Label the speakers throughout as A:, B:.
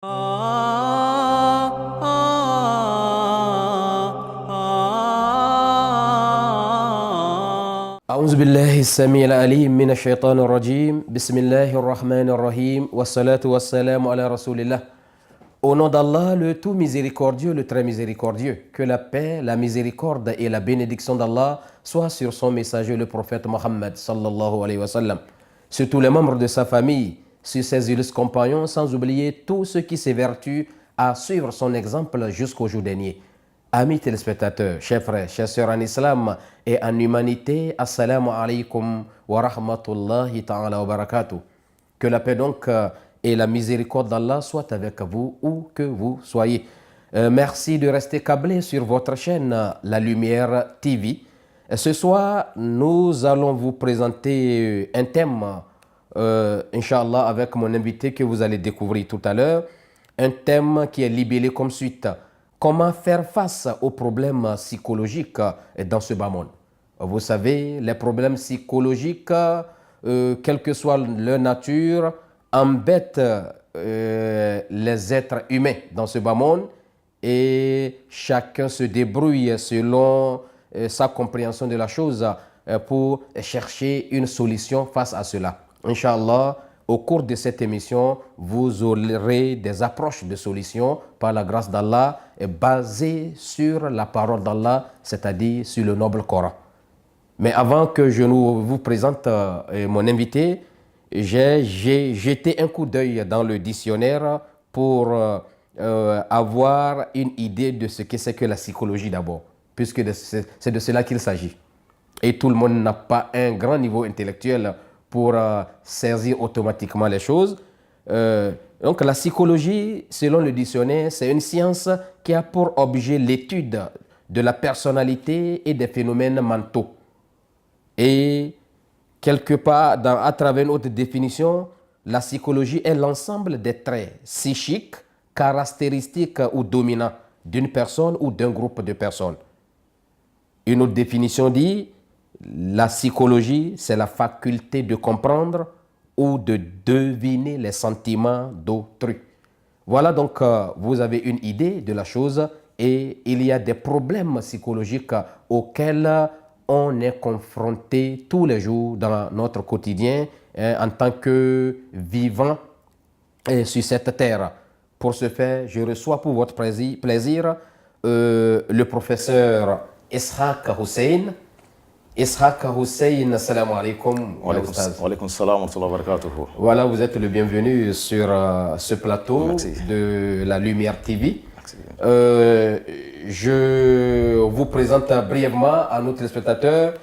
A: أعوذ بالله السميع العليم من الشيطان الرجيم بسم الله الرحمن الرحيم والصلاة والسلام على رسول الله. Au nom d'Allah, le tout miséricordieux, le très miséricordieux, que la paix, la miséricorde et la bénédiction d'Allah soient sur son messager, le prophète Mohammed sallallahu alayhi wa sallam, sur tous les membres de sa famille, sur ses illustres compagnons, sans oublier tous ceux qui s'évertuent à suivre son exemple jusqu'au jour dernier. Amis téléspectateurs, chers frères, chers sœurs en islam et en humanité, assalamu alaikum wa rahmatullahi ta'ala wa barakatuh. Que la paix donc et la miséricorde d'Allah soient avec vous où que vous soyez. Merci de rester câblés sur votre chaîne La Lumière TV. Ce soir, nous allons vous présenter un thème, Inch'Allah, avec mon invité que vous allez découvrir tout à l'heure. Un thème qui est libellé comme suite. Comment faire face aux problèmes psychologiques dans ce bas monde? Vous savez, les problèmes psychologiques, quelle que soit leur nature, embêtent les êtres humains dans ce bas monde et chacun se débrouille selon sa compréhension de la chose pour chercher une solution face à cela. Inch'Allah, au cours de cette émission, vous aurez des approches de solutions par la grâce d'Allah basées sur la parole d'Allah, c'est-à-dire sur le noble Coran. Mais avant que je vous présente mon invité, j'ai jeté un coup d'œil dans le dictionnaire pour avoir une idée de ce que c'est que la psychologie d'abord, puisque c'est de cela qu'il s'agit. Et tout le monde n'a pas un grand niveau intellectuel pour saisir automatiquement les choses. Donc la psychologie, selon le dictionnaire, c'est une science qui a pour objet l'étude de la personnalité et des phénomènes mentaux. Et quelque part, à travers une autre définition, la psychologie est l'ensemble des traits psychiques, caractéristiques ou dominants d'une personne ou d'un groupe de personnes. Une autre définition dit: la psychologie, c'est la faculté de comprendre ou de deviner les sentiments d'autrui. Voilà donc, vous avez une idée de la chose et il y a des problèmes psychologiques auxquels on est confronté tous les jours dans notre quotidien en tant que vivant sur cette terre. Pour ce faire, je reçois pour votre plaisir le professeur Ishaq Hussein. Ishaq Hussein, assalamu alaikum.
B: Wa alaykum salam wa rahmatullahi wa barakatuh.
A: Voilà, vous êtes le bienvenu sur ce plateau. Merci. De La Lumière TV. Je vous présente brièvement à nos téléspectateurs.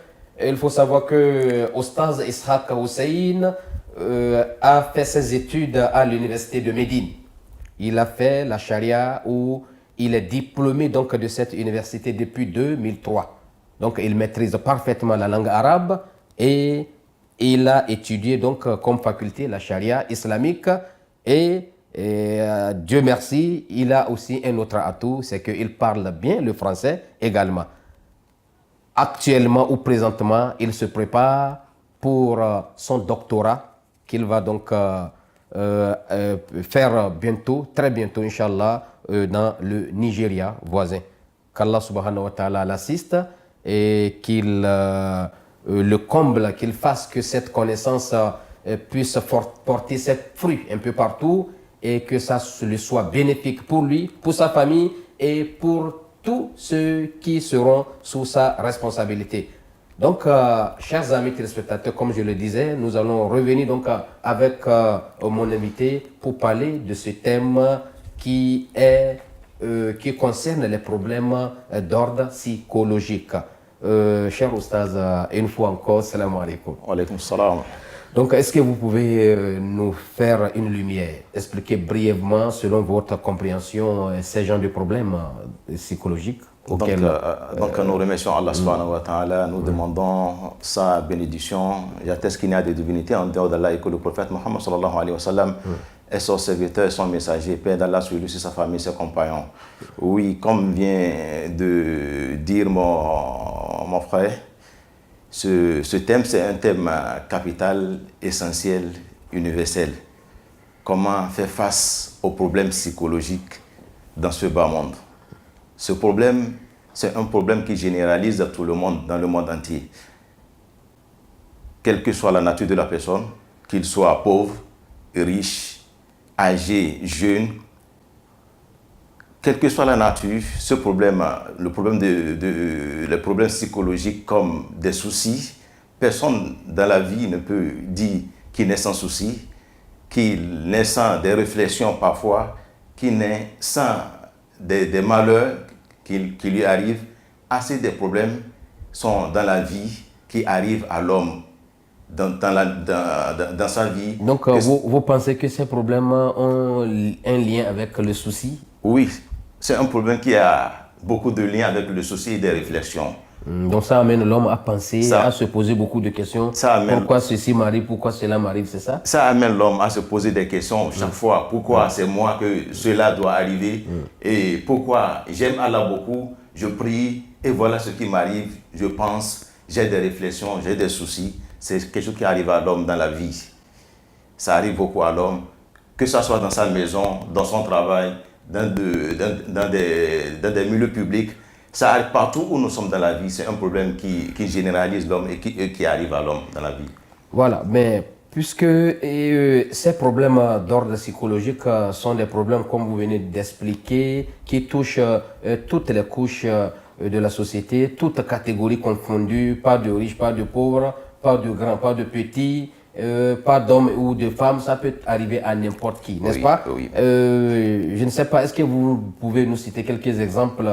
A: Il faut savoir que Oustaz Ishaq Hussein a fait ses études à l'université de Médine. Il a fait la charia où il est diplômé donc de cette université depuis 2003. Donc, il maîtrise parfaitement la langue arabe et il a étudié donc comme faculté la charia islamique et Dieu merci, il a aussi un autre atout, c'est qu'il parle bien le français également. Actuellement ou présentement, il se prépare pour son doctorat qu'il va donc faire bientôt, très bientôt, Inch'Allah, dans le Nigeria voisin. Qu'Allah subhanahu wa ta'ala l'assiste et qu'il le comble, qu'il fasse que cette connaissance puisse porter ses fruits un peu partout et que ça lui soit bénéfique pour lui, pour sa famille et pour tous ceux qui seront sous sa responsabilité. Donc, chers amis téléspectateurs, comme je le disais, nous allons revenir donc avec mon invité pour parler de ce thème qui concerne les problèmes d'ordre psychologique. Cher Oustaz, une fois encore, salam alaikum.
B: Wa alaykum salam.
A: Donc, est-ce que vous pouvez nous faire une lumière, expliquer brièvement, selon votre compréhension, ces genres de problèmes psychologiques auxquels,
B: donc, nous remercions Allah subhanahu wa ta'ala, nous demandons sa bénédiction. J'atteste qu'il n'y a des divinités en dehors d'Allah et que le prophète Mohammed sallallahu alayhi wa sallam est son serviteur, son messager, paix d'Allah sur lui, sur sa famille, ses compagnons. Oui, comme vient de dire mon frère, ce thème, c'est un thème capital, essentiel, universel. comment faire face aux problèmes psychologiques dans ce bas monde. Ce problème, c'est un problème qui généralise à tout le monde, dans le monde entier. Quelle que soit la nature de la personne, qu'il soit pauvre, riche, âgé, jeune, quelle que soit la nature, ce problème, le problème psychologique comme des soucis, personne dans la vie ne peut dire qu'il n'est sans soucis, qu'il n'est sans des réflexions parfois, qu'il n'est sans des malheurs qui lui arrivent. Assez de problèmes sont dans la vie qui arrivent à l'homme dans sa vie.
A: Donc, vous pensez que ces problèmes ont un lien avec le souci?
B: Oui, c'est un problème qui a beaucoup de liens avec le souci et des réflexions.
A: Donc ça amène l'homme à penser, à se poser beaucoup de questions. Pourquoi ceci m'arrive, pourquoi cela m'arrive, c'est ça?
B: Ça amène l'homme à se poser des questions chaque fois. Pourquoi c'est moi que cela doit arriver? Et pourquoi j'aime Allah beaucoup, je prie et voilà ce qui m'arrive. Je pense, j'ai des réflexions, j'ai des soucis. C'est quelque chose qui arrive à l'homme dans la vie. Ça arrive beaucoup à l'homme, que ce soit dans sa maison, dans son travail, dans des milieux publics. Ça arrive partout où nous sommes dans la vie. C'est un problème qui généralise l'homme et qui arrive à l'homme dans la vie.
A: Voilà, mais puisque ces problèmes d'ordre psychologique sont des problèmes, comme vous venez d'expliquer, qui touchent toutes les couches de la société, toutes catégories confondues, pas de riches, pas de pauvres, pas de grands, pas de petits, pas d'hommes ou de femmes, ça peut arriver à n'importe qui, n'est-ce pas?
B: Oui.
A: Je ne sais pas, est-ce que vous pouvez nous citer quelques exemples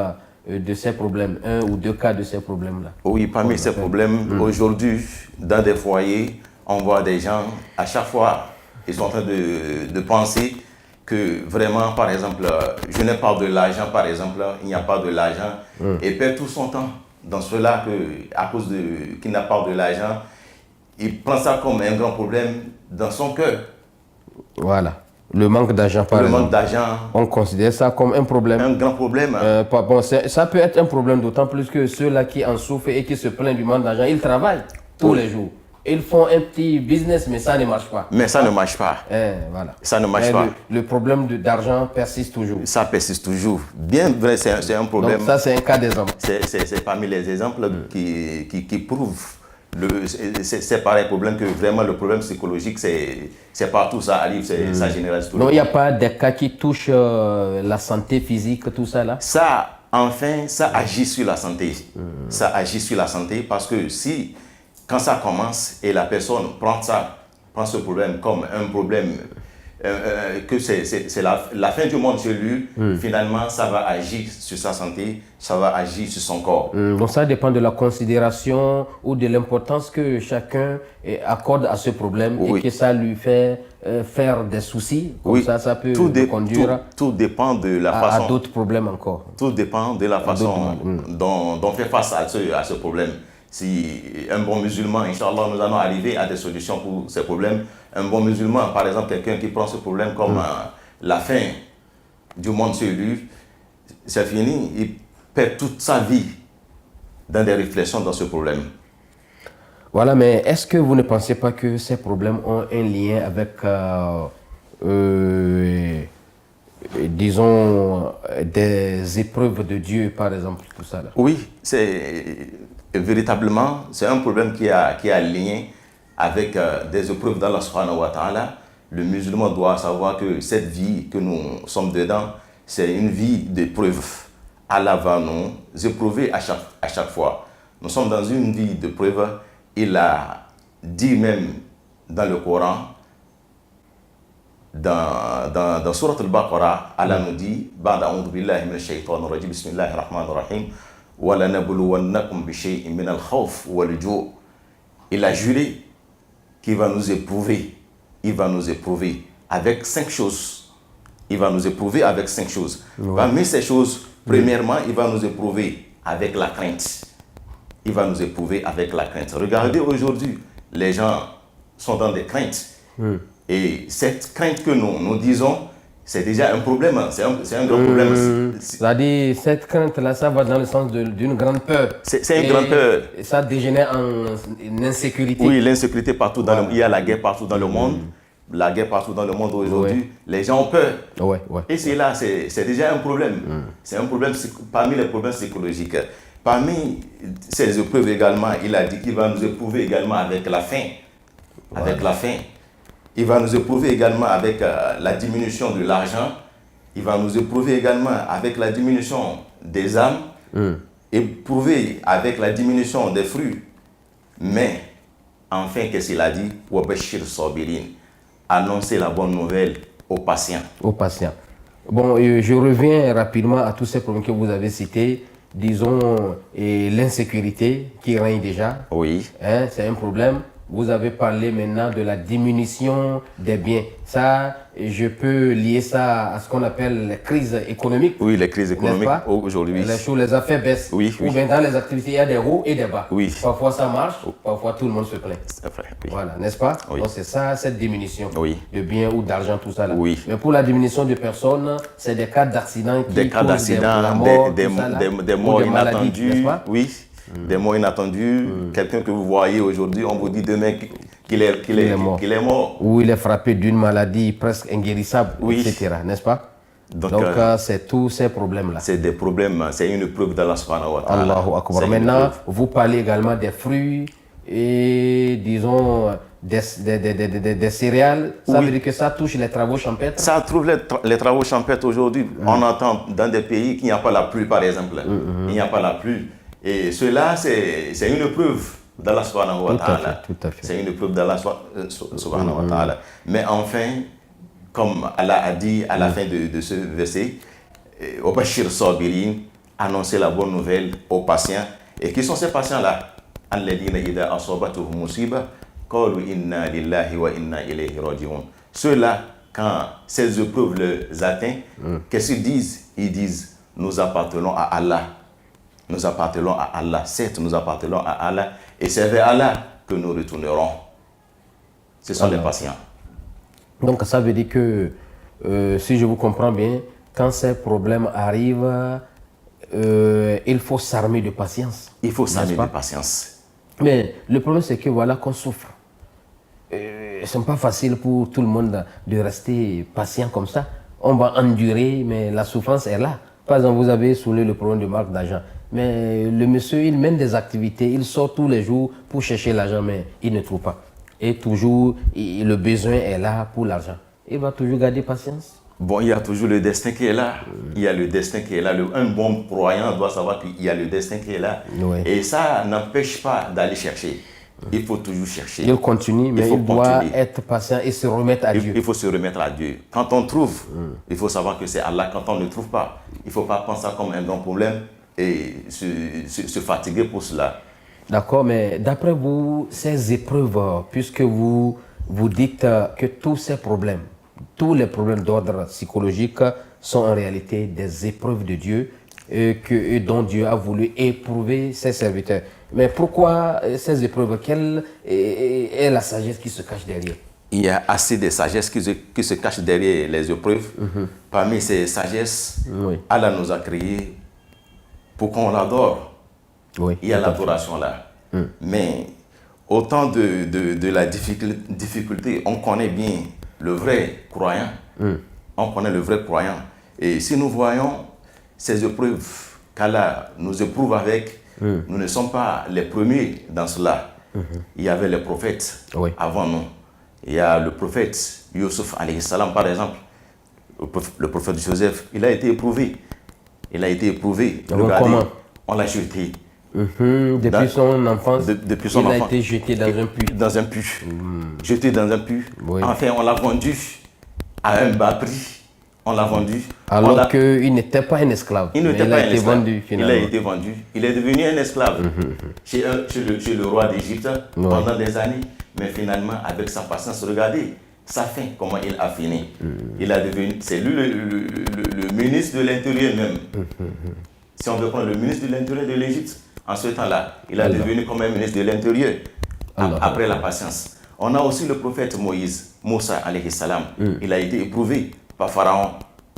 A: de ces problèmes, un ou deux cas de ces problèmes-là?
B: Oui, parmi ces problèmes, aujourd'hui, dans des foyers, on voit des gens, à chaque fois, ils sont en train de penser que vraiment, par exemple, je n'ai pas de l'argent, par exemple, il n'y a pas de l'argent, et perd tout son temps dans cela, à cause qu'il n'a pas de l'argent, il prend ça comme un grand problème dans son cœur.
A: Voilà. Le manque d'argent, par exemple.
B: Le manque d'argent.
A: On considère ça comme un problème.
B: Un grand problème.
A: Bon, ça peut être un problème d'autant plus que ceux-là qui en souffrent et qui se plaignent du manque d'argent, ils travaillent tous les jours. Ils font un petit business, mais ça ne marche pas.
B: Mais ça ne marche pas.
A: Voilà.
B: Ça ne marche pas.
A: Le problème d'argent persiste toujours.
B: Ça persiste toujours. Bien vrai, c'est un problème.
A: Donc ça, c'est un cas d'exemple.
B: C'est parmi les exemples qui prouvent. C'est pareil problème que vraiment le problème psychologique, c'est partout, ça arrive, ça généralise tout.
A: Donc il n'y a pas des cas qui touchent la santé physique, tout ça là?
B: Ça, enfin, ça agit sur la santé. Ça agit sur la santé parce que quand ça commence et la personne prend ce problème comme un problème, que c'est la fin du monde chez lui, finalement, ça va agir sur sa santé, ça va agir sur son corps.
A: Donc ça dépend de la considération ou de l'importance que chacun accorde à ce problème et que ça lui fait faire des soucis. Comme ça peut conduire
B: tout dépend de la façon,
A: à d'autres problèmes encore.
B: Tout dépend de la façon dont on fait face à ce problème. Si un bon musulman, Inch'Allah, nous allons arriver à des solutions pour ces problèmes. Un bon musulman, par exemple, quelqu'un qui prend ce problème comme la fin du monde sur lui, c'est fini, il perd toute sa vie dans des réflexions dans ce problème.
A: Voilà, mais est-ce que vous ne pensez pas que ces problèmes ont un lien avec, disons, des épreuves de Dieu, par exemple, tout ça là?
B: Oui, véritablement, c'est un problème qui a lien avec des épreuves d'Allah subhanahu wa ta'ala. Le musulman doit savoir que cette vie que nous sommes dedans, c'est une vie d'épreuve. Allah va nous éprouver à chaque fois. Nous sommes dans une vie d'épreuve. Il a dit même dans le Coran, dans Surat al-Baqarah, Allah nous dit, Ba'da a'udhu billahi minash shaytanir rajim, bismillahir rahmanir rahim, wa lanabluwannakum bi shay'in min al-khawf wal-ju'. Il a juré qu'il va nous éprouver. Il va nous éprouver avec 5 choses. Il va nous éprouver avec 5 choses. Parmi ces choses, premièrement, il va nous éprouver avec la crainte. Il va nous éprouver avec la crainte. Regardez aujourd'hui, les gens sont dans des craintes. Et cette crainte que nous disons, c'est déjà un problème. C'est un grand problème.
A: C'est-à-dire, cette crainte-là, ça va dans le sens d'une grande peur.
B: C'est une grande peur.
A: Et ça dégénère en insécurité.
B: Oui, l'insécurité partout dans le monde. Il y a la guerre partout dans le monde. la guerre partout dans le monde aujourd'hui, les gens ont peur. Et c'est là, c'est déjà un problème. C'est un problème parmi les problèmes psychologiques. Parmi ces épreuves également, il a dit qu'il va nous éprouver également avec la faim. Avec la faim. Il va nous éprouver également avec la diminution de l'argent. Il va nous éprouver également avec la diminution des âmes. Éprouver avec la diminution des fruits. Mais, enfin, qu'est-ce qu'il a dit? Wabashir Sabirin. Annoncer la bonne nouvelle aux patients.
A: Aux patients. Bon, je reviens rapidement à tous ces problèmes que vous avez cités. Disons, l'insécurité qui règne déjà.
B: Oui.
A: Hein, c'est un problème. Vous avez parlé maintenant de la diminution des biens. Ça, je peux lier ça à ce qu'on appelle les crises économiques.
B: Oui, les crises économiques aujourd'hui.
A: Les affaires baissent.
B: Oui.
A: Ou bien dans les activités, il y a des hauts et des bas.
B: Oui.
A: Parfois ça marche, parfois tout le monde se plaint.
B: C'est vrai, oui.
A: Voilà, n'est-ce pas?
B: Oui.
A: Donc c'est ça, cette diminution
B: de
A: biens ou d'argent, tout ça là.
B: Oui.
A: Mais pour la diminution de personnes, c'est des cas d'accident qui
B: des cas d'accident, des morts inattendues. Oui. Des morts inattendus. Quelqu'un que vous voyez aujourd'hui, on vous dit demain qu'il est mort.
A: Ou il est frappé d'une maladie presque inguérissable, etc. N'est-ce pas? Donc c'est tous ces problèmes-là.
B: C'est des problèmes, c'est une preuve d'Allah subhanahu wa ta'ala.
A: Allahu Akbar. Maintenant, vous parlez également des fruits et disons des céréales. Ça veut dire que ça touche les travaux champêtres?
B: Ça trouve les travaux champêtres aujourd'hui. On entend dans des pays qu'il n'y a pas la pluie, par exemple. Il n'y a pas la pluie. Et cela, c'est une preuve d'Allah subhanahu wa ta'ala. C'est une preuve d'Allah subhanahu wa ta'ala. Mais enfin, comme Allah a dit à la fin de ce verset, au Bashir Sabirin, annoncer la bonne nouvelle aux patients. Et qui sont ces patients-là? Alladhina idha asabatuhum musiba qalu inna lillahi wa inna ilayhi raji'un. Ceux-là, quand ces épreuves les atteignent, qu'est-ce qu'ils disent? Ils disent, nous appartenons à Allah. Nous appartenons à Allah. Certes, nous appartenons à Allah. Et c'est vers Allah que nous retournerons. Ce sont les patients.
A: Donc, ça veut dire que, si je vous comprends bien, quand ces problèmes arrivent, il faut s'armer de patience.
B: Il faut s'armer de patience.
A: Mais le problème, c'est que voilà qu'on souffre. Ce n'est pas facile pour tout le monde de rester patient comme ça. On va endurer, mais la souffrance est là. Par exemple, vous avez soulevé le problème de manque d'argent. Mais le monsieur, il mène des activités, il sort tous les jours pour chercher l'argent, mais il ne trouve pas. Et toujours, le besoin est là pour l'argent. Il va toujours garder patience.
B: Bon, il y a toujours le destin qui est là. Il y a le destin qui est là. Un bon croyant doit savoir qu'il y a le destin qui est là. Et ça n'empêche pas d'aller chercher. Il faut toujours chercher.
A: Il continue, mais il doit être patient et se remettre à Dieu.
B: Il faut se remettre à Dieu. Quand on trouve, il faut savoir que c'est Allah. Quand on ne trouve pas, il ne faut pas prendre ça comme un grand problème et se fatiguer pour cela.
A: D'accord, mais d'après vous, ces épreuves, puisque vous dites que tous ces problèmes, tous les problèmes d'ordre psychologique sont en réalité des épreuves de Dieu et dont Dieu a voulu éprouver ses serviteurs. Mais pourquoi ces épreuves? Quelle est la sagesse qui se cache derrière?
B: Il y a assez de sagesse qui se cache derrière les épreuves. Parmi ces sagesses, Allah nous a créés pour qu'on l'adore. Il y a l'adoration là. Mais au temps de la difficulté, on connaît bien le vrai croyant. On connaît le vrai croyant. Et si nous voyons ces épreuves qu'Allah nous éprouve avec, nous ne sommes pas les premiers dans cela. Il y avait les prophètes avant nous. Il y a le prophète Yusuf alayhi salam par exemple. Le prophète Joseph, il a été éprouvé. Il a été éprouvé. Regardez,
A: comment?
B: On l'a jeté.
A: Depuis son enfance, il a été jeté dans un puits.
B: Dans un puits. Jeté dans un puits. Enfin, on l'a vendu à un bas prix. On l'a vendu.
A: Alors qu'il n'était pas un esclave.
B: Il n'était pas un esclave. Vendu, finalement. Il a été vendu. Il est devenu un esclave chez le roi d'Égypte pendant des années. Mais finalement, avec sa patience, regardez sa fin, comment il a fini. Il a devenu, c'est lui le ministre de l'Intérieur même. Si on veut prendre le ministre de l'Intérieur de l'Égypte, en ce temps-là, il a devenu comme un ministre de l'Intérieur après la patience. On a aussi le prophète Moïse, Moussa alayhi salam. Il a été éprouvé par Pharaon.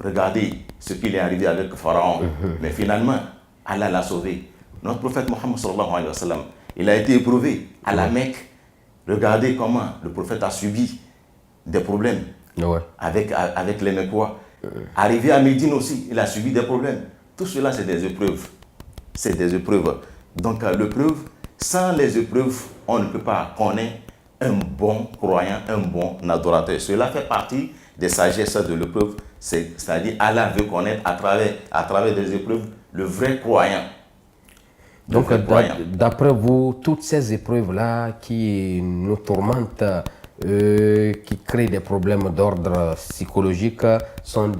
B: Regardez ce qu'il est arrivé avec Pharaon. Mais finalement, Allah l'a sauvé. Notre prophète Mohammed sallallahu alayhi wa sallam, il a été éprouvé à la Mecque. Regardez comment le prophète a subi des problèmes
A: Ouais.
B: avec les Mecquois. Arrivé à Médine aussi, il a subi des problèmes. Tout cela, c'est des épreuves. C'est des épreuves. Donc, l'épreuve, sans les épreuves, on ne peut pas connaître un bon croyant, un bon adorateur. Cela fait partie des sagesses de l'épreuve. C'est-à-dire, Allah veut connaître à travers des épreuves le vrai croyant.
A: Donc, d'après vous, toutes ces épreuves-là qui nous tourmentent, qui créent des problèmes d'ordre psychologique, sont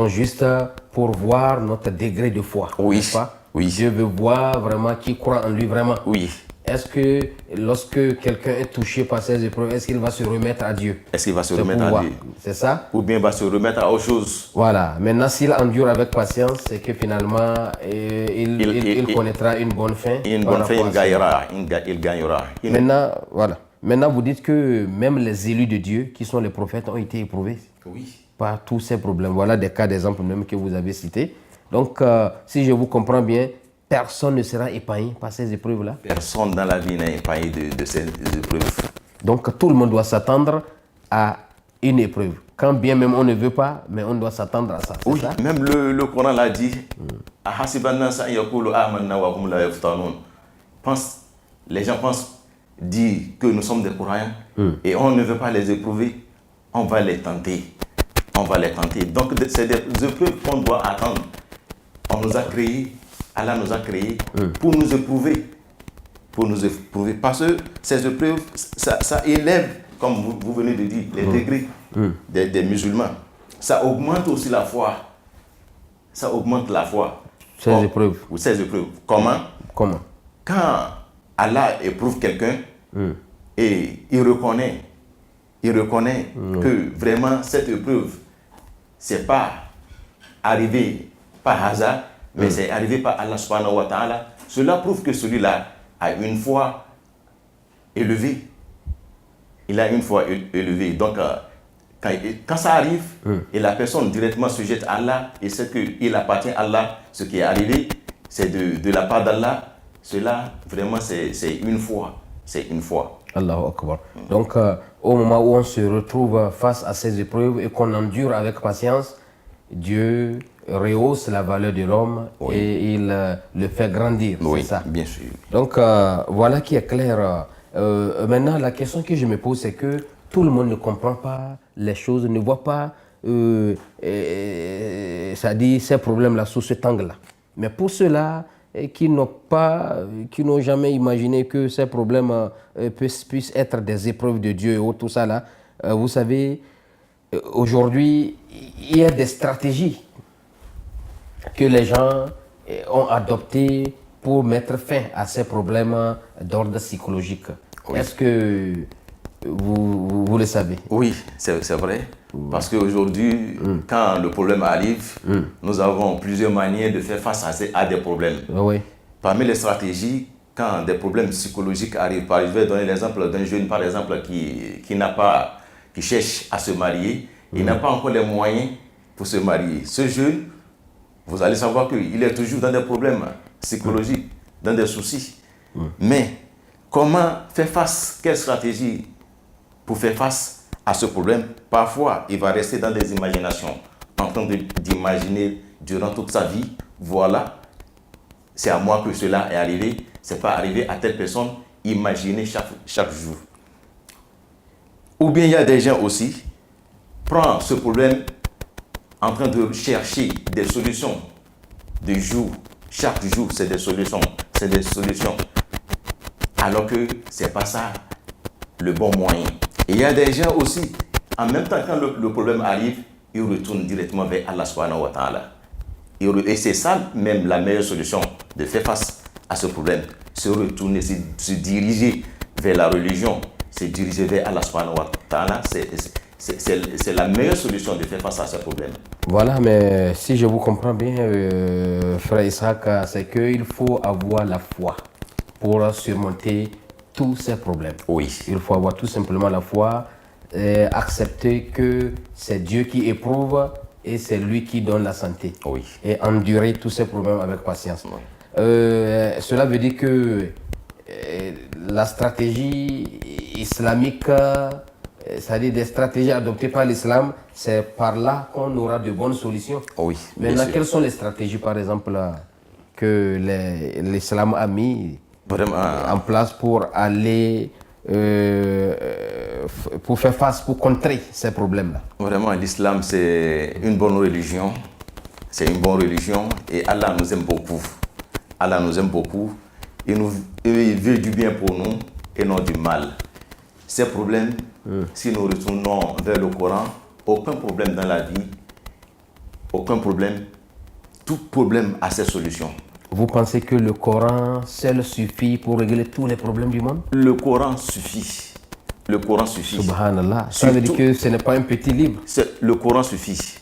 A: juste pour voir notre degré de foi.
B: Oui.
A: N'est-ce pas?
B: Oui.
A: Dieu veut voir vraiment qui croit en lui vraiment.
B: Oui.
A: Est-ce que lorsque quelqu'un est touché par ces épreuves, est-ce qu'il va se remettre à Dieu?
B: Est-ce qu'il va se remettre à Dieu?
A: C'est ça?
B: Ou bien il va se remettre à autre chose?
A: Voilà. Maintenant, s'il endure avec patience, c'est que finalement, il connaîtra une bonne fin.
B: Une bonne fin, il gagnera.
A: Maintenant, voilà. Maintenant, vous dites que même les élus de Dieu, qui sont les prophètes, ont été éprouvés
B: Oui.
A: par tous ces problèmes. Voilà des cas d'exemple même que vous avez cités. Donc, si je vous comprends bien, personne ne sera épargné par ces épreuves-là.
B: Personne dans la vie n'est épargné de ces épreuves.
A: Donc, tout le monde doit s'attendre à une épreuve. Quand bien même on ne veut pas, mais on doit s'attendre à ça.
B: Oui,
A: ça?
B: même le Coran l'a dit. Les gens pensent dire que nous sommes des croyants et on ne veut pas les éprouver. On va les tenter. On va les tenter. Donc, c'est des épreuves qu'on doit attendre. On nous a créés, Allah nous a créés pour nous éprouver. Pour nous éprouver. Parce que ces épreuves, ça élève, comme vous venez de dire, les degrés des musulmans. Ça augmente aussi la foi. Ça augmente la foi.
A: Ces épreuves.
B: Ces épreuves. Comment? Quand Allah éprouve quelqu'un et il reconnaît que vraiment cette épreuve, c'est pas arrivé par hasard, mais c'est arrivé par Allah subhanahu wa ta'ala. Cela prouve que celui-là a une foi élevée. Il a une foi élevée. Donc, quand ça arrive, et la personne directement se jette à Allah, et sait qu'il appartient à Allah, ce qui est arrivé, c'est de la part d'Allah. Cela, vraiment, c'est une foi. C'est une foi.
A: Allahu Akbar. Donc, au moment où on se retrouve face à ces épreuves et qu'on endure avec patience, Dieu rehausse la valeur de l'homme et il le fait grandir.
B: Oui,
A: c'est ça?
B: Bien sûr.
A: Donc, voilà qui est clair. Maintenant, la question que je me pose, c'est que tout le monde ne comprend pas les choses, ne voit pas, c'est-à-dire ces problèmes-là sous cet angle-là. Mais pour ceux-là qui n'ont jamais imaginé que ces problèmes puissent être des épreuves de Dieu et autres, tout ça là, vous savez, aujourd'hui, il y a des stratégies que les gens ont adoptées pour mettre fin à ces problèmes d'ordre psychologique. Oui. Est-ce que vous le savez?
B: Oui, c'est vrai. Parce qu'aujourd'hui, quand le problème arrive, nous avons plusieurs manières de faire face à des problèmes.
A: Oui.
B: Parmi les stratégies, quand des problèmes psychologiques arrivent, je vais donner l'exemple d'un jeune, par exemple, qui cherche à se marier, il n'a pas encore les moyens pour se marier. Ce jeune, vous allez savoir qu'il est toujours dans des problèmes psychologiques, dans des soucis. Mais comment faire face? Quelle stratégie pour faire face à ce problème? Parfois, il va rester dans des imaginations, en train d'imaginer durant toute sa vie, voilà, c'est à moi que cela est arrivé, c'est pas arrivé à telle personne, imaginer chaque jour. Ou bien il y a des gens aussi, prennent ce problème en train de chercher des solutions de jour, chaque jour c'est des solutions, alors que c'est pas ça le bon moyen. Et il y a des gens aussi, en même temps quand le problème arrive, ils retournent directement vers Allah subhanahu wa ta'ala. Et c'est ça même la meilleure solution de faire face à ce problème. Se retourner, se diriger vers la religion, se diriger vers Allah subhanahu wa ta'ala, c'est la meilleure solution de faire face à ce problème.
A: Voilà, mais si je vous comprends bien, frère Isaac, c'est qu'il faut avoir la foi pour surmonter tous ces problèmes.
B: Oui.
A: Il faut avoir tout simplement la foi, accepter que c'est Dieu qui éprouve et c'est lui qui donne la santé.
B: Oui.
A: Et endurer tous ces problèmes avec patience. Oui. Cela veut dire que la stratégie islamique c'est-à-dire des stratégies adoptées par l'islam, c'est par là qu'on aura de bonnes solutions.
B: Oui, bien
A: Maintenant,
B: sûr.
A: quelles sont les stratégies, par exemple, que l'islam a mis
B: Vraiment,
A: en place pour aller, pour faire face, pour contrer ces problèmes-là?
B: vraiment, l'islam, c'est une bonne religion. C'est une bonne religion et Allah nous aime beaucoup. Allah nous aime beaucoup. Il veut du bien pour nous et non du mal. Ces problèmes, si nous retournons vers le Coran, aucun problème dans la vie, aucun problème, tout problème a ses solutions.
A: Vous pensez que le Coran seul suffit pour régler tous les problèmes du monde?
B: Le Coran suffit. Le Coran suffit.
A: Subhanallah. Ça veut dire que ce n'est pas un petit livre.
B: Le Coran suffit.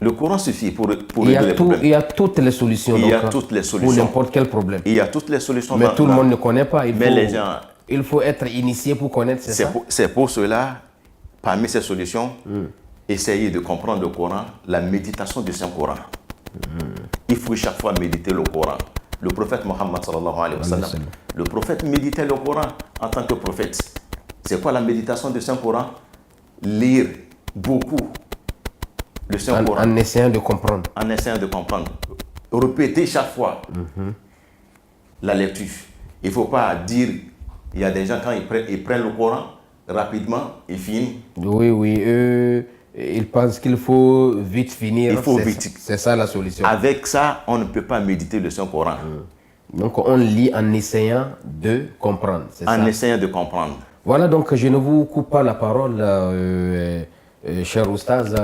B: Le Coran suffit pour
A: Il y
B: régler les problèmes.
A: il y a toutes les solutions.
B: Il y a
A: donc,
B: toutes les
A: pour
B: solutions.
A: n'importe quel problème.
B: Il y a toutes les solutions.
A: Mais tout le monde ne connaît pas.
B: Mais les gens,
A: il faut être initié pour connaître, c'est ça?
B: c'est pour cela, parmi ces solutions, essayez de comprendre le Coran, la méditation du Saint-Coran. Il faut chaque fois méditer le Coran. Le prophète Mohammed sallallahu alayhi wa sallam, le prophète méditait le Coran en tant que prophète. C'est quoi la méditation du Saint-Coran? Lire beaucoup le Saint-Coran.
A: En essayant de comprendre.
B: En essayant de comprendre. Répéter chaque fois la lecture. Il ne faut pas dire, il y a des gens quand ils prennent le Coran, rapidement, ils finissent.
A: Oui, oui, ils pensent qu'il faut vite finir.
B: Il faut vite.
A: C'est ça la solution.
B: Avec ça, on ne peut pas méditer le Saint-Coran.
A: Donc on lit en essayant de comprendre.
B: En essayant de comprendre.
A: Voilà, donc je ne vous coupe pas la parole, cher Oustaz.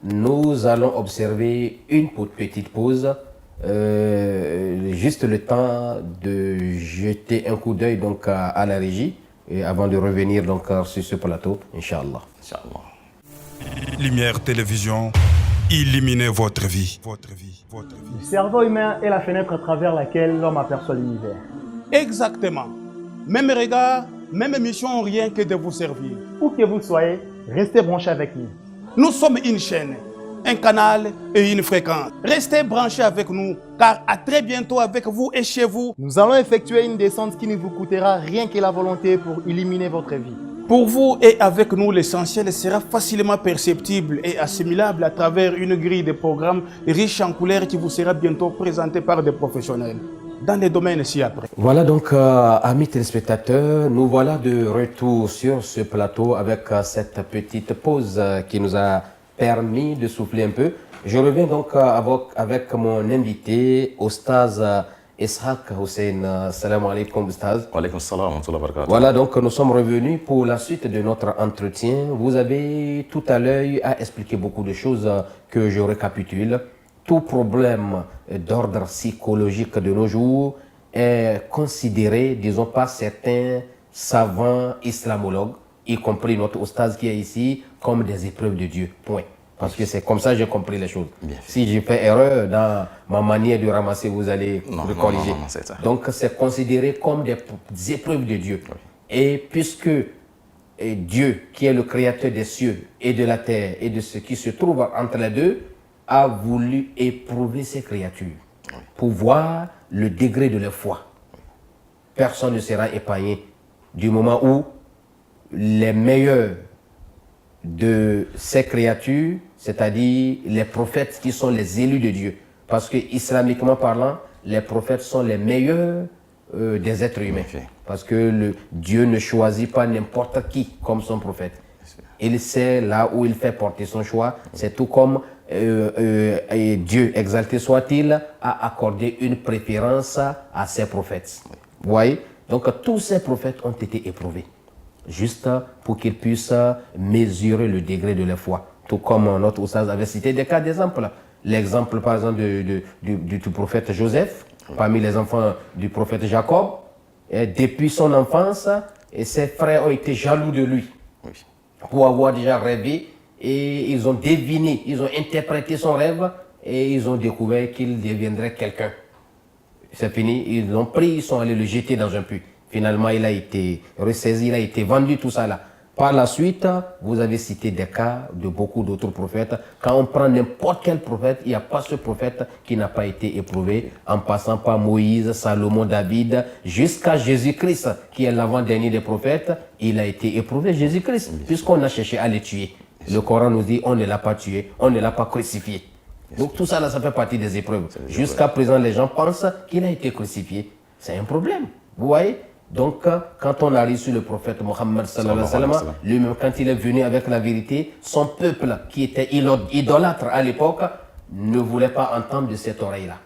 A: Nous allons observer une petite pause, juste le temps de jeter un coup d'œil donc à la régie, et avant de revenir donc sur ce plateau, Inch'Allah.
B: Inch'Allah.
C: Lumière Télévision, illuminez votre vie.
D: Le cerveau humain est la fenêtre à travers laquelle l'homme aperçoit l'univers.
E: Exactement. Même regard, même mission, rien que de vous servir.
D: Où que vous soyez, restez branchés avec nous.
E: Nous sommes une chaîne, un canal et une fréquence. Restez branchés avec nous, car à très bientôt avec vous et chez vous.
D: Nous allons effectuer une descente qui ne vous coûtera rien que la volonté pour illuminer votre vie.
E: Pour vous et avec nous, l'essentiel sera facilement perceptible et assimilable à travers une grille de programmes riche en couleurs qui vous sera bientôt présentée par des professionnels dans les domaines ci-après.
A: Voilà donc, amis téléspectateurs, nous voilà de retour sur ce plateau avec cette petite pause qui nous a permis de souffler un peu. Je reviens donc avec mon invité, Oustaz Ishaq Hussein. Salam alaikum, Oustaz.
B: Wa alaykum salam wa rahmatullahi wa barakatuh.
A: Voilà, donc nous sommes revenus pour la suite de notre entretien. Vous avez tout à l'heure à expliquer beaucoup de choses que je récapitule. Tout problème d'ordre psychologique de nos jours est considéré, disons, par certains savants islamologues, y compris notre oustaz qui est ici, comme des épreuves de Dieu. Point. Parce que c'est comme ça que j'ai compris les choses. Si j'ai fait erreur dans ma manière de ramasser, vous allez me corriger.
B: Non, c'est ça.
A: Donc c'est considéré comme des épreuves de Dieu. Oui. Et puisque Dieu, qui est le créateur des cieux et de la terre et de ce qui se trouve entre les deux, a voulu éprouver ses créatures pour voir le degré de leur foi. Personne ne sera épargné du moment où les meilleurs de ces créatures, c'est-à-dire les prophètes qui sont les élus de Dieu, parce que islamiquement parlant, les prophètes sont les meilleurs des êtres humains, parce que Dieu ne choisit pas n'importe qui comme son prophète. Il sait là où il fait porter son choix. C'est tout comme Dieu, exalté soit-il, a accordé une préférence à ses prophètes. Vous voyez? Donc tous ces prophètes ont été éprouvés, juste pour qu'ils puissent mesurer le degré de leur foi. Tout comme notre oustaz avait cité des cas d'exemple. L'exemple par exemple du prophète Joseph, parmi les enfants du prophète Jacob, et depuis son enfance, et ses frères ont été jaloux de lui. Pour avoir déjà rêvé, et ils ont deviné, ils ont interprété son rêve, et ils ont découvert qu'il deviendrait quelqu'un. C'est fini, ils l'ont pris, ils sont allés le jeter dans un puits. Finalement, il a été ressaisi, il a été vendu, tout ça là. Par la suite, vous avez cité des cas de beaucoup d'autres prophètes. Quand on prend n'importe quel prophète, il n'y a pas ce prophète qui n'a pas été éprouvé, en passant par Moïse, Salomon, David, jusqu'à Jésus-Christ, qui est l'avant-dernier des prophètes. Il a été éprouvé, Jésus-Christ, puisqu'on a cherché à le tuer. Le Coran nous dit on ne l'a pas tué, on ne l'a pas crucifié. Donc tout ça, là, ça fait partie des épreuves. Jusqu'à présent, les gens pensent qu'il a été crucifié. C'est un problème, vous voyez. Donc, quand on arrive sur le prophète Mohammed sallallahu alayhi wa sallam, lui-même, quand il est venu avec la vérité, son peuple, qui était idolâtre à l'époque, ne voulait pas entendre de cette oreille-là.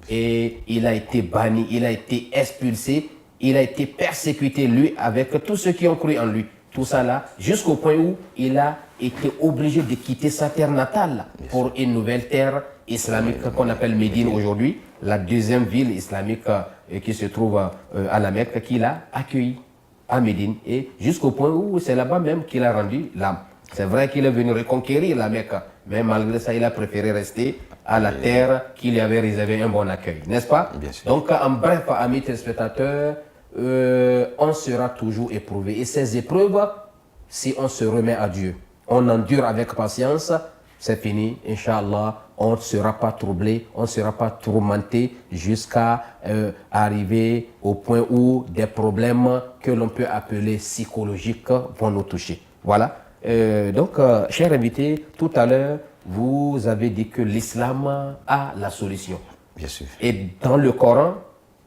A: Et il a été banni, il a été expulsé, il a été persécuté, lui, avec tous ceux qui ont cru en lui. Tout ça là, jusqu'au point où il a été obligé de quitter sa terre natale pour une nouvelle terre islamique qu'on appelle Médine aujourd'hui, la deuxième ville islamique qui se trouve à la Mecque, qu'il a accueilli à Médine, et jusqu'au point où c'est là-bas même qu'il a rendu l'âme. C'est vrai qu'il est venu reconquérir la Mecque, mais malgré ça, il a préféré rester à la terre qui lui avait réservé un bon accueil, n'est-ce pas? Donc, en bref, amis téléspectateurs, on sera toujours éprouvé. Et ces épreuves, si on se remet à Dieu, on endure avec patience, c'est fini, Inch'Allah, on ne sera pas troublé, on ne sera pas tourmenté jusqu'à arriver au point où des problèmes que l'on peut appeler psychologiques vont nous toucher. Voilà. Donc, cher invité, tout à l'heure, vous avez dit que l'islam a la solution.
B: Bien sûr.
A: Et dans le Coran,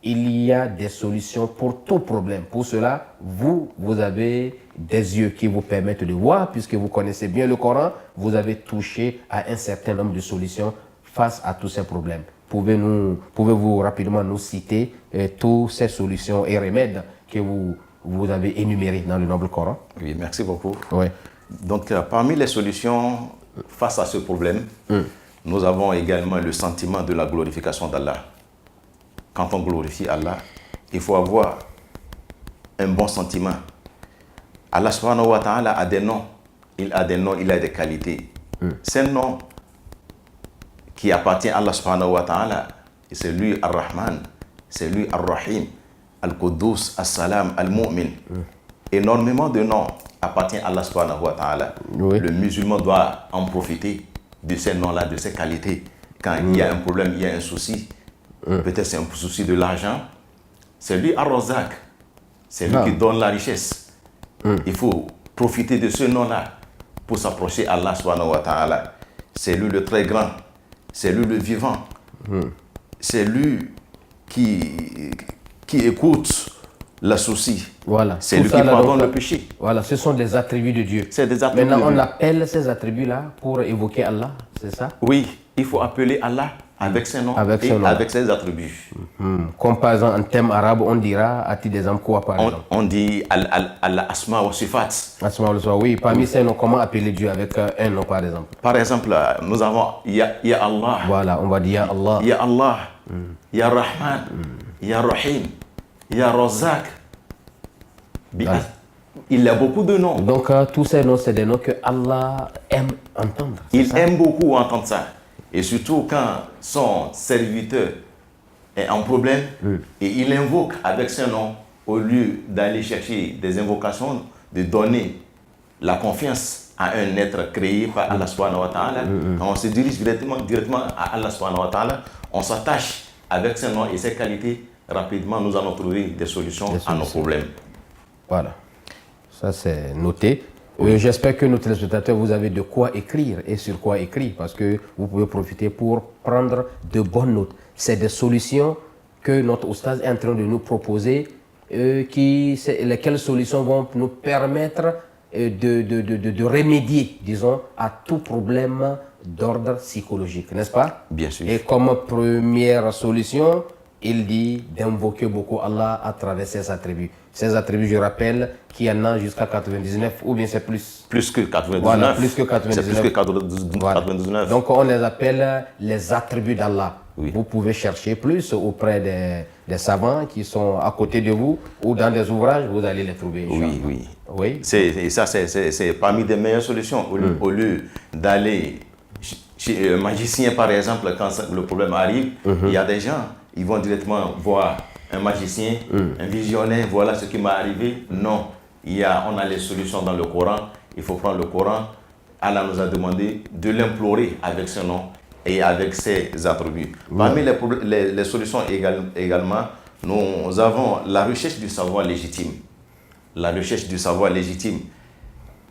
A: il y a des solutions pour tout problème. Pour cela, vous avez des yeux qui vous permettent de voir, puisque vous connaissez bien le Coran, vous avez touché à un certain nombre de solutions face à tous ces problèmes. Pouvez-vous rapidement nous citer toutes ces solutions et remèdes que vous avez énumérés dans le noble Coran?
B: Oui, merci beaucoup.
A: Oui.
B: Donc, parmi les solutions face à ce problème, nous avons également le sentiment de la glorification d'Allah. Quand on glorifie Allah, il faut avoir un bon sentiment. Allah subhanahu wa ta'ala a des noms. Il a des noms, il a des qualités. Ces noms qui appartiennent à Allah subhanahu wa ta'ala, c'est lui Ar-Rahman, c'est lui Ar-Rahim, Al-Quddus, As-Salam, Al-Mu'min. Énormément de noms appartiennent à Allah subhanahu wa ta'ala.
A: Oui.
B: Le musulman doit en profiter de ces noms-là, de ces qualités. Quand il y a un problème, il y a un souci, peut-être c'est un souci de l'argent, c'est lui Ar-Razak, c'est lui qui donne la richesse. Il faut profiter de ce nom-là pour s'approcher d'Allah subhanahu wa ta'ala. C'est lui le très grand, c'est lui le vivant, c'est lui qui écoute le souci.
A: Voilà.
B: C'est lui qui pardonne le péché.
A: Voilà, ce sont des attributs de Dieu.
B: C'est des attributs
A: Maintenant,
B: de Dieu.
A: on appelle ces attributs-là pour évoquer Allah, c'est ça?
B: Oui, il faut appeler Allah avec ses noms et avec ses attributs.
A: Comme par exemple en thème arabe, on dira à titre d'exemple quoi par exemple?
B: On dit Al-Asma wa Sifat.
A: Asma ul-Husna, oui, parmi ces noms, comment appeler Dieu avec un nom par exemple?
B: Par exemple, nous avons Ya Allah.
A: Voilà, on va dire Ya Allah.
B: Ya Allah, Ya Rahman, Ya Rahim, Ya Razak. Il y a beaucoup de noms.
A: Donc tous ces noms, c'est des noms que Allah aime entendre.
B: Il aime beaucoup entendre ça. Et surtout quand son serviteur est en problème et il invoque avec ce nom, au lieu d'aller chercher des invocations, de donner la confiance à un être créé par Allah subhanahu wa ta'ala. Quand on se dirige directement à Allah subhanahu wa ta'ala, on s'attache avec ses noms et ses qualités. Rapidement, nous allons trouver des solutions à nos problèmes.
A: Voilà, ça c'est noté. J'espère que nos téléspectateurs, vous avez de quoi écrire et sur quoi écrire, parce que vous pouvez profiter pour prendre de bonnes notes. C'est des solutions que notre oustaz est en train de nous proposer, lesquelles solutions vont nous permettre de remédier, disons, à tout problème d'ordre psychologique, n'est-ce pas?
B: Bien sûr.
A: Et comme première solution, il dit d'invoquer beaucoup Allah à travers ses attributs. Ces attributs, je rappelle, qu'il y en a jusqu'à 99, ou bien c'est plus?
B: Plus que 99.
A: Voilà, plus que 99.
B: C'est plus que 99.
A: Voilà. Donc on les appelle les attributs d'Allah.
B: Oui.
A: Vous pouvez chercher plus auprès des savants qui sont à côté de vous, ou dans des ouvrages, vous allez les trouver.
B: Oui, oui.
A: Oui.
B: Et ça, c'est parmi des meilleures solutions. Au lieu d'aller chez un magicien, par exemple, quand le problème arrive, il y a des gens, ils vont directement voir un magicien, un visionnaire, voilà ce qui m'est arrivé. Non, on a les solutions dans le Coran. Il faut prendre le Coran. Allah nous a demandé de l'implorer avec ce nom et avec ses attributs. Parmi les solutions également, nous avons la recherche du savoir légitime. La recherche du savoir légitime.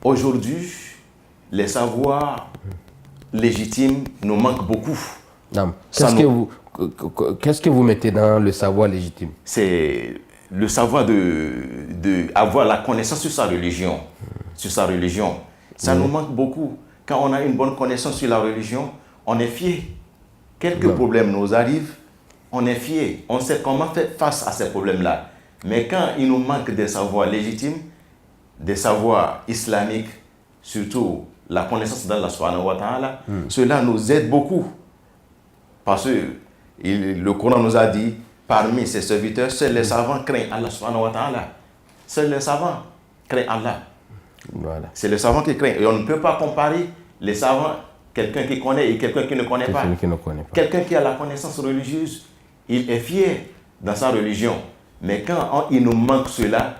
B: Aujourd'hui, les savoirs légitimes nous manquent beaucoup.
A: Qu'est-ce que vous mettez dans le savoir légitime?
B: C'est le savoir de avoir la connaissance sur sa religion. Sur sa religion. Ça nous manque beaucoup. Quand on a une bonne connaissance sur la religion, on est fier. Quelques problèmes nous arrivent, on est fier. On sait comment faire face à ces problèmes-là. Mais quand il nous manque des savoirs légitimes, des savoirs islamiques, surtout la connaissance d'Allah subhanahu wa ta'ala, cela nous aide beaucoup. Parce que le Coran nous a dit, parmi ses serviteurs, seuls les savants craignent Allah subhanahu wa ta'ala. Seuls les savants craignent Allah.
A: Voilà.
B: C'est les savants qui craignent. Et on ne peut pas comparer les savants, quelqu'un qui connaît et quelqu'un qui ne connaît pas. Quelqu'un qui a la connaissance religieuse, il est fier dans sa religion. Mais quand il nous manque cela,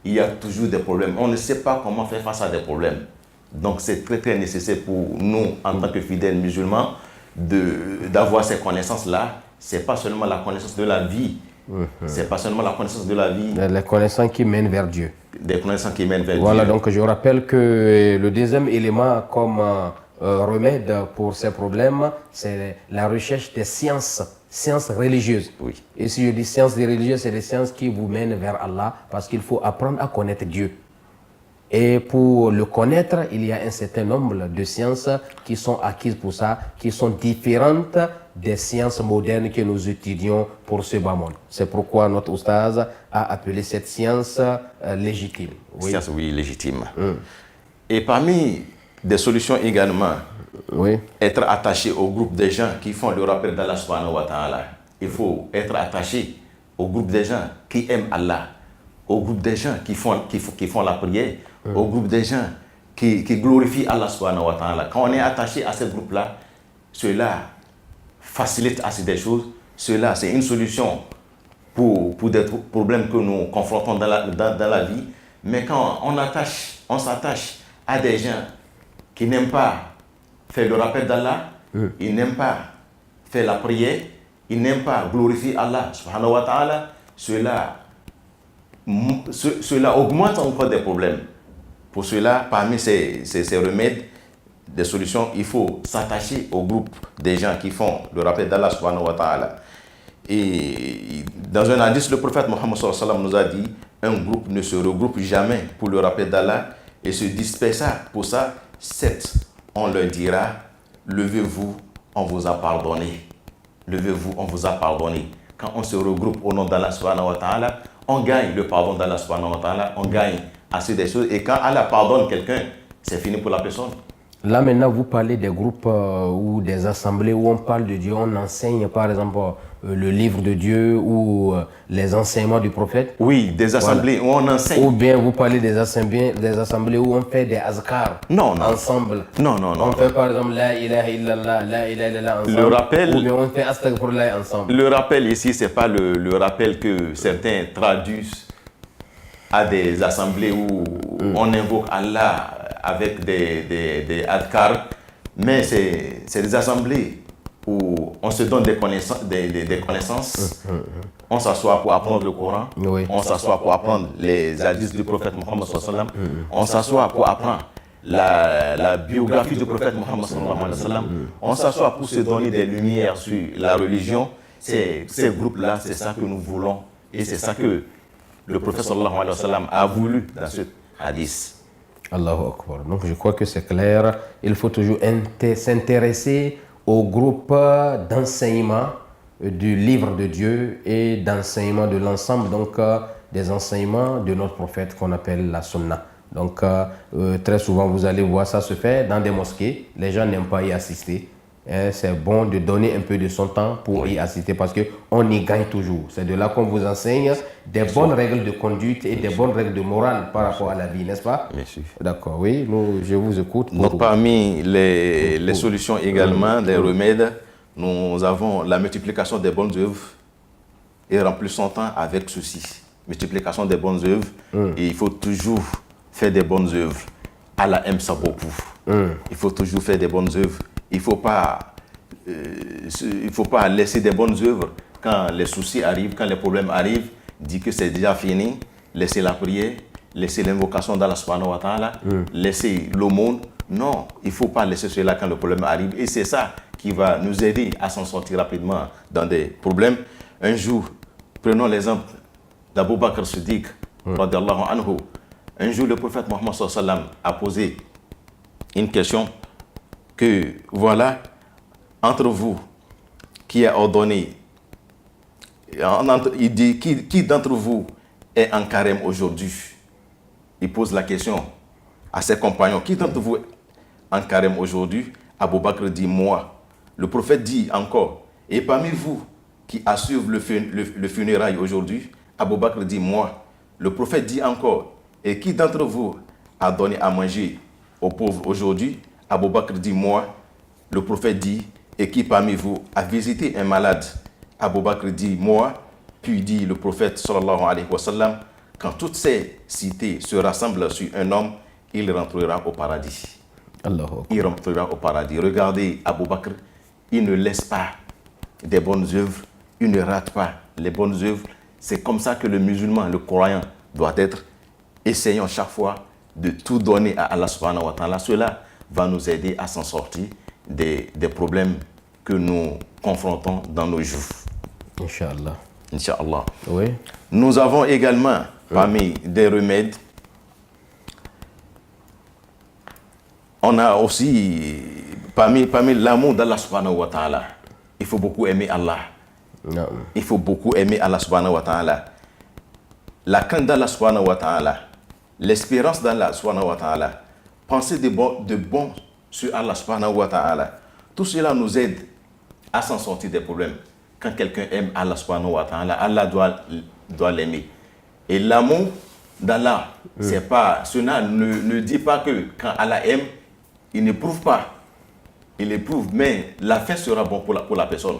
B: il y a toujours des problèmes. On ne sait pas comment faire face à des problèmes. Donc c'est très très nécessaire pour nous, en tant que fidèles musulmans, d'avoir ces connaissances-là. Ce n'est pas seulement la connaissance de la vie. C'est pas seulement la connaissance de la vie.
A: Les connaissances qui mènent vers Dieu.
B: Des connaissances qui mènent vers Dieu.
A: Voilà, donc je rappelle que le deuxième élément comme remède pour ces problèmes, c'est la recherche des sciences religieuses.
B: Oui.
A: Et si je dis sciences religieuses, c'est des sciences qui vous mènent vers Allah, parce qu'il faut apprendre à connaître Dieu. Et pour le connaître, il y a un certain nombre de sciences qui sont acquises pour ça, qui sont différentes des sciences modernes que nous étudions pour ce bas monde. C'est pourquoi notre oustaz a appelé cette science légitime.
B: Oui. Science, oui, légitime. Et parmi des solutions également, être attaché au groupe des gens qui font le rappel d'Allah subhanahu wa ta'ala. Il faut être attaché au groupe des gens qui aiment Allah, au groupe des gens qui font la prière, au groupe des gens qui glorifient Allah subhanahu wa ta'ala. Quand on est attaché à ce groupe-là, cela facilite assez des choses. Cela, c'est une solution pour des problèmes que nous confrontons dans la vie. Mais quand on s'attache à des gens qui n'aiment pas faire le rappel d'Allah, ils n'aiment pas faire la prière, ils n'aiment pas glorifier Allah subhanahu wa ta'ala, cela augmente encore des problèmes. Pour cela, parmi ces remèdes, des solutions, il faut s'attacher au groupe des gens qui font le rappel d'Allah subhanahu wa ta'ala. Et dans un hadith, le prophète Mohammed sallallahu alayhi wa sallam nous a dit, un groupe ne se regroupe jamais pour le rappel d'Allah et se dispersa. Pour ça, 7, on leur dira, levez-vous, on vous a pardonné. Levez-vous, on vous a pardonné. Quand on se regroupe au nom d'Allah subhanahu wa ta'ala, on gagne le pardon d'Allah subhanahu wa ta'ala, on gagne assez des choses. Et quand Allah pardonne quelqu'un, c'est fini pour la personne.
A: Là maintenant, vous parlez des groupes ou des assemblées où on parle de Dieu, on enseigne par exemple le livre de Dieu ou les enseignements du prophète.
B: Oui, des assemblées où on enseigne.
A: Ou bien vous parlez des assemblées où on fait des azkars ensemble.
B: Non.
A: On fait par exemple la ilaha illallah, la ilaha illallah ensemble.
B: Le rappel,
A: ou bien on fait astaghfirullah ensemble.
B: Le rappel ici, c'est pas le rappel que certains traduisent à des assemblées où on invoque Allah avec des adhkars, mais c'est des assemblées où on se donne des connaissances, on s'assoit pour apprendre le Coran, on s'assoit pour apprendre les hadiths du prophète Mohammed sallallahu alayhi wa sallam, on s'assoit pour apprendre la biographie du prophète Mohammed sallallahu alayhi wa sallam, on s'assoit pour se donner des lumières sur la religion. Ces groupes-là, c'est ça que nous voulons et c'est ça que le prophète sallallahu alayhi wa sallam a voulu dans ce hadith.
A: Allahu Akbar. Donc je crois que c'est clair. Il faut toujours s'intéresser au groupe d'enseignement du livre de Dieu et d'enseignement de l'ensemble, donc des enseignements de notre prophète qu'on appelle la sunna. Donc très souvent vous allez voir ça se faire dans des mosquées. Les gens n'aiment pas y assister. C'est bon de donner un peu de son temps pour y assister parce qu'on y gagne toujours. C'est de là qu'on vous enseigne des bonnes règles de conduite et des bonnes règles de morale par rapport à la vie, n'est-ce pas?
B: Bien sûr.
A: D'accord, oui, je vous écoute.
B: Donc parmi les solutions également, les remèdes, nous avons la multiplication des bonnes œuvres et remplir son temps avec ceci. multiplication des bonnes œuvres. Et il faut toujours faire des bonnes œuvres. Allah aime ça beaucoup. Il faut toujours faire des bonnes œuvres. Il faut pas laisser des bonnes œuvres quand les soucis arrivent, quand les problèmes arrivent, dire que c'est déjà fini, laisser la prière, laisser l'invocation d'Allah subhanahu wa ta'ala, laisser l'aumône. Non, il ne faut pas laisser cela quand le problème arrive. Et c'est ça qui va nous aider à s'en sortir rapidement dans des problèmes. Un jour, prenons l'exemple d'Abou Bakr Siddiq, radiallahu anhu. Un jour, le prophète Mohammed sallallahu alayhi wa sallam a posé une question que, voilà, entre vous, qui a ordonné, il dit, qui d'entre vous est en carême aujourd'hui? Il pose la question à ses compagnons, qui d'entre vous est en carême aujourd'hui? Abou Bakr dit, moi. Le prophète dit encore, et parmi vous qui assurent le funérail aujourd'hui, Abou Bakr dit, moi. Le prophète dit encore, et qui d'entre vous a donné à manger aux pauvres aujourd'hui? Abou Bakr dit, moi. Le prophète dit, et qui parmi vous a visité un malade? Abou Bakr dit, moi. Puis dit le prophète sallallahu alayhi wa sallam, quand toutes ces cités se rassemblent sur un homme, il rentrera au paradis. Il rentrera au paradis. Regardez Abou Bakr, il ne laisse pas des bonnes œuvres, il ne rate pas les bonnes œuvres. C'est comme ça que le musulman, le croyant doit être. Essayons chaque fois de tout donner à Allah subhanahu wa ta'ala. Cela va nous aider à s'en sortir des problèmes que nous confrontons dans nos jours.
A: Inch'Allah.
B: Inch'Allah.
A: Oui.
B: Nous avons également, parmi des remèdes, on a aussi, parmi l'amour d'Allah subhanahu wa ta'ala, il faut beaucoup aimer Allah.
A: Non.
B: Il faut beaucoup aimer Allah subhanahu wa ta'ala. La crainte d'Allah subhanahu wa ta'ala, l'espérance d'Allah subhanahu wa ta'ala, penser de bon sur Allah subhanahu wa ta'ala. Tout cela nous aide à s'en sortir des problèmes. Quand quelqu'un aime Allah subhanahu wa ta'ala, Allah doit l'aimer. Et l'amour d'Allah, c'est pas, cela ne dit pas que quand Allah aime, il n'éprouve pas. Il éprouve, mais la fin sera bonne pour la personne.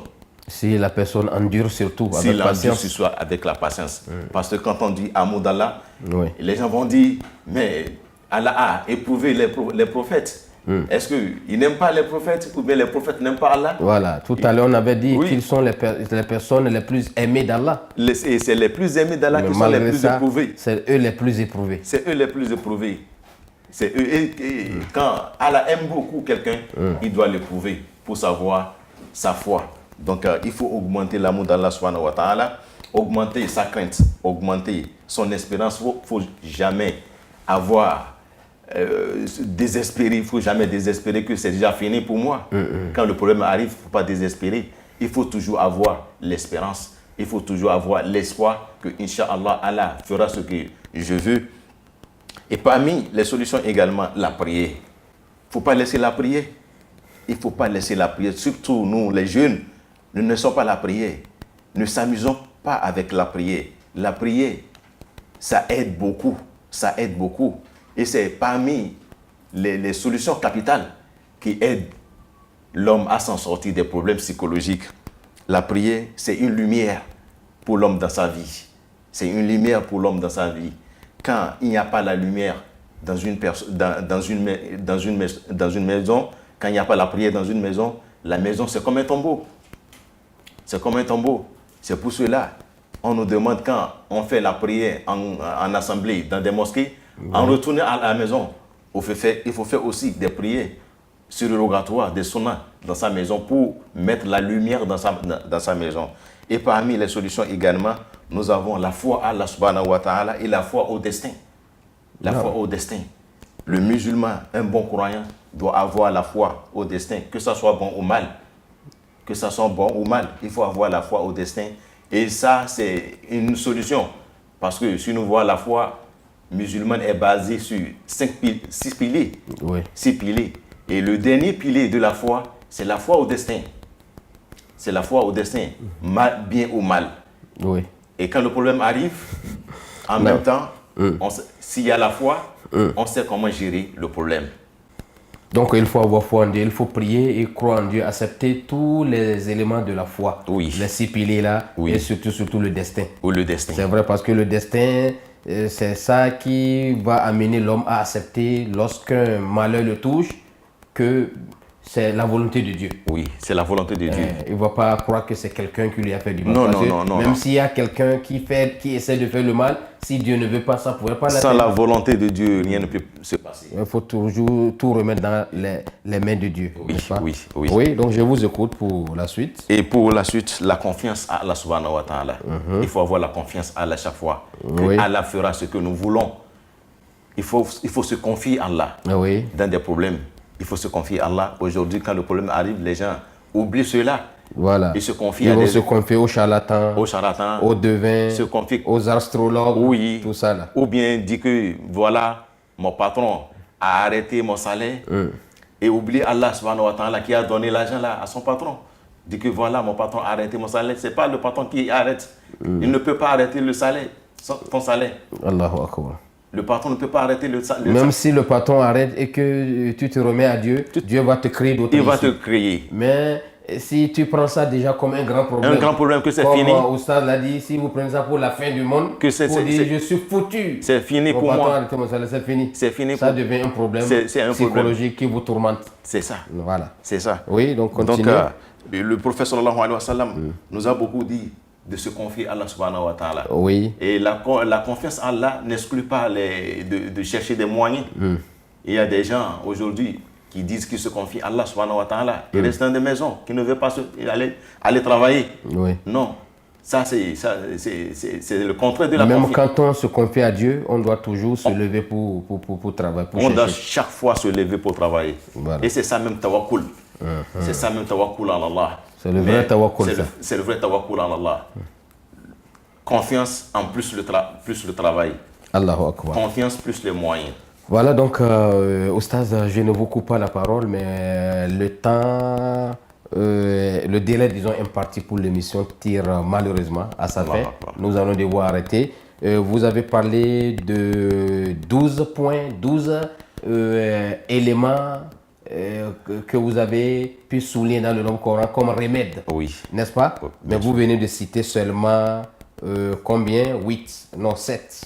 A: Si la personne endure surtout
B: Si
A: avec patience.
B: Si soit avec la patience. Parce que quand on dit amour d'Allah,
A: Oui.
B: les gens vont dire, mais Allah a éprouvé les prophètes. Est-ce qu'ils n'aiment pas les prophètes ou bien les prophètes n'aiment pas Allah?
A: Voilà, tout à l'heure on avait dit
B: Oui.
A: qu'ils sont les personnes les plus aimées d'Allah.
B: C'est les plus aimés d'Allah qui sont les plus éprouvés.
A: C'est eux les plus éprouvés.
B: C'est eux les plus éprouvés. C'est eux. Et quand Allah aime beaucoup quelqu'un, il doit l'éprouver pour savoir sa foi. Donc il faut augmenter l'amour d'Allah subhanahu wa ta'ala, augmenter sa crainte, augmenter son espérance. Il ne faut jamais avoir désespéré. Il ne faut jamais désespérer que c'est déjà fini pour moi. Quand le problème arrive, il ne faut pas désespérer. Il faut toujours avoir l'espérance. Il faut toujours avoir l'espoir que, Inch'Allah, Allah fera ce que je veux. Et parmi les solutions également, la prière. Il ne faut pas laisser la prière. Il ne faut pas laisser la prière. Surtout nous, les jeunes, nous ne sommes pas la prière. Ne s'amusons pas avec la prière. La prière, ça aide beaucoup. Ça aide beaucoup. Et c'est parmi les solutions capitales qui aident l'homme à s'en sortir des problèmes psychologiques. La prière, c'est une lumière pour l'homme dans sa vie. C'est une lumière pour l'homme dans sa vie. Quand il n'y a pas la lumière dans une maison, quand il n'y a pas la prière dans une maison, la maison c'est comme un tombeau. C'est comme un tombeau. C'est pour cela, on nous demande quand on fait la prière en assemblée, dans des mosquées, en retournant à la maison, il faut faire aussi des prières surrogatoires, des sunnahs dans sa maison pour mettre la lumière dans sa maison. Et parmi les solutions également, nous avons la foi à Allah subhanahu wa ta'ala et la foi au destin. La foi au destin. Le musulman, un bon croyant, doit avoir la foi au destin, que ça soit bon ou mal. Que ça soit bon ou mal, il faut avoir la foi au destin. Et ça, c'est une solution. Parce que si nous voyons la foi musulmane est basée sur 6 piliers.
A: Oui.
B: 6 piliers. Et le dernier pilier de la foi, c'est la foi au destin. C'est la foi au destin, bien ou mal.
A: Oui.
B: Et quand le problème arrive, en même temps, s'il y a la foi, on sait comment gérer le problème.
A: Donc il faut avoir foi en Dieu, il faut prier et croire en Dieu, accepter tous les éléments de la foi.
B: Oui.
A: Les 6 piliers là,
B: Oui.
A: et surtout le destin.
B: Ou le destin.
A: C'est vrai parce que le destin, c'est ça qui va amener l'homme à accepter lorsqu'un malheur le touche que c'est la volonté de Dieu.
B: Oui, c'est la volonté de Dieu.
A: Il ne va pas croire que c'est quelqu'un qui lui a fait du mal.
B: Non,
A: Parce
B: non,
A: que
B: non,
A: même
B: non.
A: s'il y a quelqu'un qui essaie de faire le mal, si Dieu ne veut pas, ça ne pourrait pas
B: Sans
A: l'atteindre.
B: la volonté de Dieu, rien ne peut se passer.
A: Il faut toujours tout remettre dans les mains de Dieu.
B: Oui,
A: n'est-ce pas?
B: oui, oui.
A: Oui, donc je vous écoute pour la suite.
B: Et pour la suite, la confiance à Allah subhanahu wa ta'ala. Il faut avoir la confiance à Allah chaque fois. Que
A: Oui.
B: Allah fera ce que nous voulons. Il faut se confier à Allah.
A: Ah oui,
B: Dans des problèmes, il faut se confier à Allah. Aujourd'hui, quand le problème arrive, les gens oublient cela.
A: voilà.
B: Ils se confient
A: Ils
B: à
A: vont
B: des
A: se confier aux charlatans,
B: aux charlatans,
A: aux devins,
B: se confient,
A: aux astrologues,
B: oui,
A: tout ça là.
B: ou bien dit que voilà, mon patron a arrêté mon salaire et oublie Allah subhanahu wa ta'ala qui a donné l'argent là à son patron. Dit que voilà, mon patron a arrêté mon salaire. C'est pas le patron qui arrête. Il ne peut pas arrêter le salaire, ton salaire.
A: Allahu Akbar.
B: Le patron ne peut pas arrêter le salaire.
A: Même si le patron arrête et que tu te remets à Dieu, Dieu va te créer d'autres
B: Il va te
A: issues.
B: créer.
A: Mais si tu prends ça déjà comme un grand problème,
B: Un grand problème que c'est
A: comme
B: fini.
A: Oustaz l'a dit, si vous prenez ça pour la fin du monde,
B: Que c'est-
A: pour
B: c'est-
A: dire
B: c'est-
A: je suis foutu.
B: C'est fini
A: Mon
B: pour
A: patron a
B: moi.
A: arrêté mon salaire, c'est fini.
B: C'est fini
A: Ça
B: pour-
A: devient un problème
B: C'est un problème.
A: psychologique qui vous tourmente.
B: C'est ça.
A: Voilà.
B: C'est ça.
A: Oui, donc continue.
B: Donc, le prophète sallallahu alayhi wa sallam nous a beaucoup dit de se confier à Allah subhanahu wa ta'ala.
A: Oui,
B: Et la confiance en Allah n'exclut pas de chercher des moyens. Il y a des gens aujourd'hui qui disent qu'ils se confient à Allah subhanahu wa ta'ala. Ils restent dans des maisons, qui ne veulent pas aller travailler.
A: oui.
B: Non, ça c'est le contraire de la
A: Même
B: confiance.
A: quand on se confie à Dieu, on doit toujours se lever pour travailler, pour
B: On doit
A: chercher.
B: chaque fois se lever pour travailler.
A: Voilà.
B: Et c'est ça même tawakkul. C'est ça même tawakkul en Allah.
A: C'est le vrai
B: Mais
A: tawakkul,
B: c'est
A: ça.
B: C'est le vrai tawakkul en Allah. Confiance en plus le travail.
A: Allahu Akbar.
B: Confiance plus les moyens.
A: Voilà, donc, Oustaz, je ne vous coupe pas la parole, mais le temps, le délai, disons, imparti pour l'émission tire malheureusement à sa fin. Nous allons devoir arrêter. Vous avez parlé de 12 points, 12 éléments que vous avez pu souligner dans le nom Coran comme remède,
B: Oui.
A: n'est-ce pas?
B: Oui,
A: Mais vous venez de citer seulement combien? 8, non 7.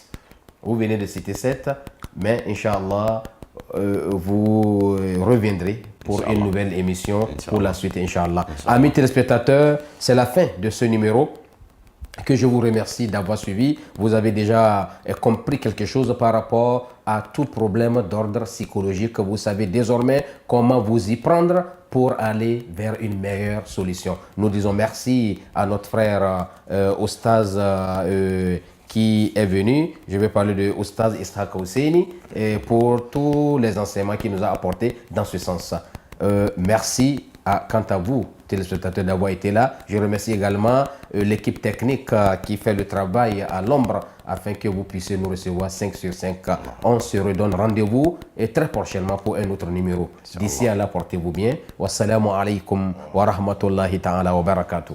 A: Vous venez de citer 7, mais Inch'Allah, vous reviendrez pour une nouvelle émission pour la suite, Inch'Allah. Amis téléspectateurs, c'est la fin de ce numéro que je vous remercie d'avoir suivi. Vous avez déjà compris quelque chose par rapport à tout problème d'ordre psychologique. Vous savez désormais comment vous y prendre pour aller vers une meilleure solution. Nous disons merci à notre frère Oustaz qui est venu. Je vais parler de Oustaz Ishaq Husseini pour tous les enseignements qu'il nous a apportés dans ce sens. Merci quant à vous, téléspectateurs, d'avoir été là. Je remercie également l'équipe technique qui fait le travail à l'ombre afin que vous puissiez nous recevoir 5 sur 5. On se redonne rendez-vous et très prochainement pour un autre numéro. D'ici à là, portez-vous bien. Wassalamu alaikum wa rahmatullahi ta'ala wa barakatuh.